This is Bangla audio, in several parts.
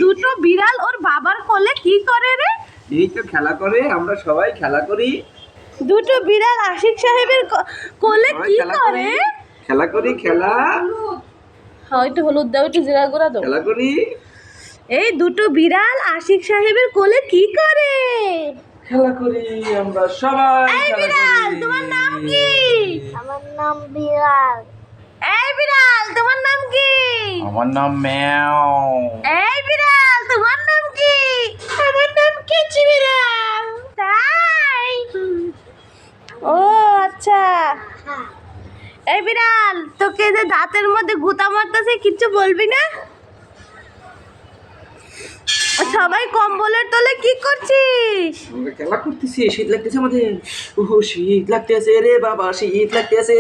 দুটো বিড়াল ওর বাবার কোলে কি করে রে? এই তো খেলা করে, আমরা সবাই খেলা করি। দুটো বিড়াল আশিক সাহেবের কোলে কি করে? খেলা করি, খেলা। হ্যাঁ, একটু হলুদ দাও, একটু জিরা গুঁড়া দাও। খেলা করি। এই দুটো বিড়াল আশিক সাহেবের কোলে কি করে? খেলা করি আমরা সবাই। এই বিড়াল, তোমার নাম কি? আমার নাম বিড়াল। এই বিড়াল, তোমার নাম কি? আমার নাম ম্যাও। এই বিড়াল, তোমার নাম কি? আমার নাম কেচি বিড়াল। তাই? ও আচ্ছা। এই বিড়াল, তোকে যে দাঁতের মধ্যে গুতা মারতেছে কিচ্ছু বলবি না? সবাই কম্বলের তলে কি করছিস? আমরা খেলা করতেছি, শীত লাগতেছে আমাদের। ওহো, শীত লাগতেছে রে বাবা, শীত লাগতেছে।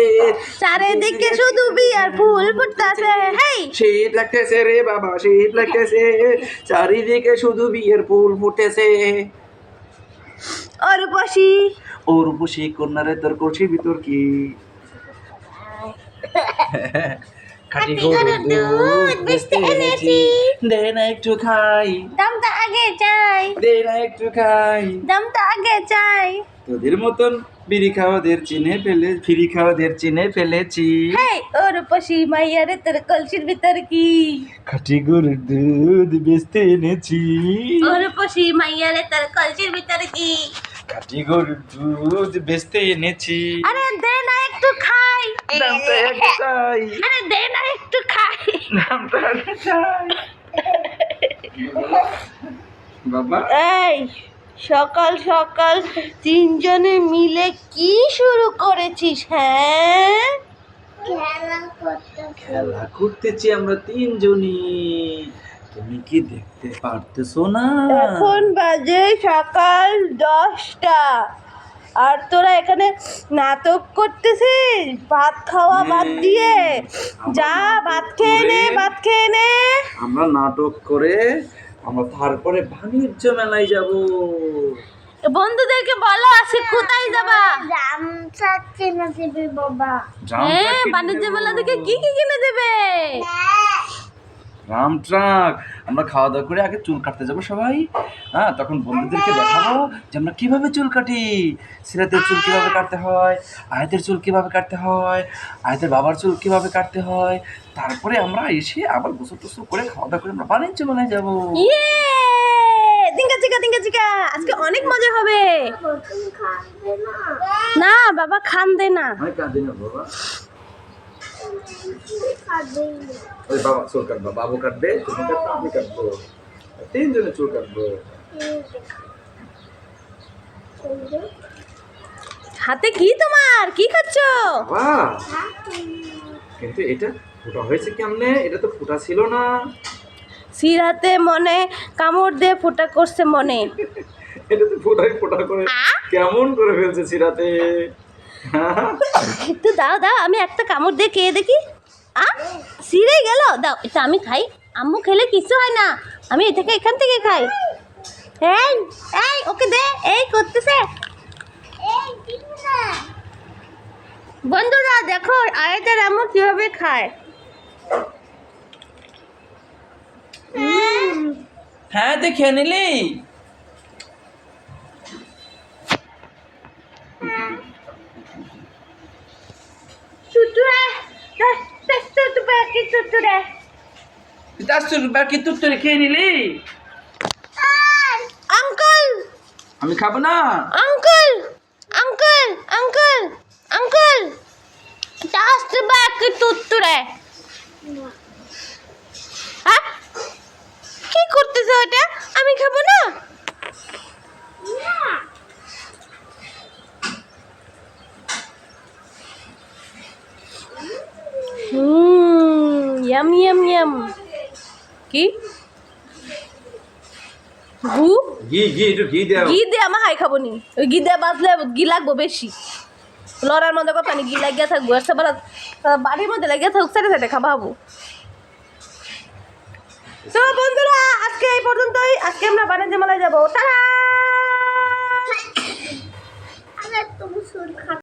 চারিদিকে শুধু বিয়ার ফুল ফুটতাছে। হেই, শীত লাগতেছে রে বাবা, শীত লাগতেছে। চারিদিকে শুধু বিয়ের ফুল ফুটেছে। অরূপসী। ওর বসে কন্যারে তোর কলসির ভিতর কি? খাঁটি গরুর দুধ বেচতে এনেছি, দে না একটু খাই। দামটা আগে চাই, দে না একটু খাই। দামটা আগে চাই। তোদের মতন বিড়ি খাওয়াদের চিনে ফেলে, ফিরি খাওয়াদের চিনে ফেলেছি। হেই, অরূপসী মাইয়ারে তোর কলসির ভিতর কি? খাঁটি গরুর দুধ বেচতে এনেছি। অরূপসী মাইয়ারে তোর কলসির ভিতর কি? খাঁটি গরুর দুধ বেচতে এনেছি। আরে দে না একটু খাই। দামটা একটু চাই। আরে দে না একটু খাই। দামটা একটু চাই। বাবা, এই সকাল সকাল তিনজনে মিলে কি শুরু করেছিস? হ্যাঁ, খেলা করতেছি আমরা তিনজনই। তুমি কি দেখতে পারতেছো না? এখন বাজে সকাল 10টা, আর তোরা এখানে নাটক করতেছিস ভাত খাওয়া বাদ দিয়ে। যা ভাত খেয়ে নে, ভাত খেয়ে নে। আমরা নাটক করে আমরা তারপরে বাণিজ্য মেলায় যাব। বন্ধুদেরকে বলো আজকে কোথায় যাবা? জাম চাচ্ছে না দেবে বাবা। হ্যাঁ, বাণিজ্য মেলা থেকে কি কি কিনে দেবে? রাম ট্রাক। আমরা খাওয়া দাওয়া করে আগে চুল কাটতে যাবো সবাই। হ্যাঁ, তখন বন্ধুদেরকে দেখাবো যে আমরা কিভাবে চুল কাটি। সিরাতের চুল কিভাবে কাটতে হয়, আয়াতের চুল কিভাবে কাটতে হয়, আয়াতের বাবার চুল কিভাবে কাটতে হয়। তারপরে আমরা এসে আবার গোসল টোসল করে খাওয়া দাওয়া করে আমরা বাণিজ্য মেলায় যাবো। ইয়ে, দিঙ্গা চিকা দিঙ্গা চিকা, আজকে অনেক মজা হবে। তুমি খাবে না? না বাবা, খান দে না। আমি কাঁদি না বাবা। খাবে ওই বাবা চুল কাটবো, বাবু কাটবে, তুমি কাটবে, আমি কাটবো, তিনজনে চুল কাটবো। হাতে কি তোমার? কি খাচ্ছো? বাবা, কিন্তু এটা ফোটা হয়েছে কেমনে? এটা তো ফোটা ছিল না। সিরাতে মনে কামড় দিয়ে ফোঁটা করছে মনে। এটা তো ফোটা করে কেমন করে ফেলছে সিরাতে। একটু দাও দাও, আমি একটা কামড় দিয়ে খেয়ে দেখি। ছিঁড়ে গেল, দাও এটা আমি খাই। আম্মু খেলে কিছু হয় না, আমি এখান থেকে খাই। এই এই ওকে দে, এই করতেছে। বন্ধুরা দেখো আয়াতের আম্মু কিভাবে খায়। হ্যাঁ, তুই খেয়ে নিলি? চুটুরে চুটুরে। 10 রুপয়া কি তুই তোরে খেয়ে নিলি? আঙ্কেল, আমি খাবো না। আঙ্কেল, আঙ্কেল, আঙ্কেল, আঙ্কেল, 10 রুপয়া কি তুত্তুরে? হ্যাঁ, কি করতেছে ওটা? আমি খাবো না। Yam yam yam. কি গু? ঘি একটু ঘি দাও। ঘি দিয়ে আমার হাই খাবো নি। ওই ঘি দিয়ে বাজলে ঘি লাগবো বেশি। লড়ার মধ্যে কথা নি, ঘি লাগিয়ে থাকবো। একটা বাড়ির মধ্যে লাগিয়ে থাকুক, সাইডে সাইডে খাবা হবো। তো বন্ধুরা আজকে এই পর্যন্তই। আজকে আমরা বাণিজ্য মেলায় যাবো। টাটা। আরে তুমি শুন খা।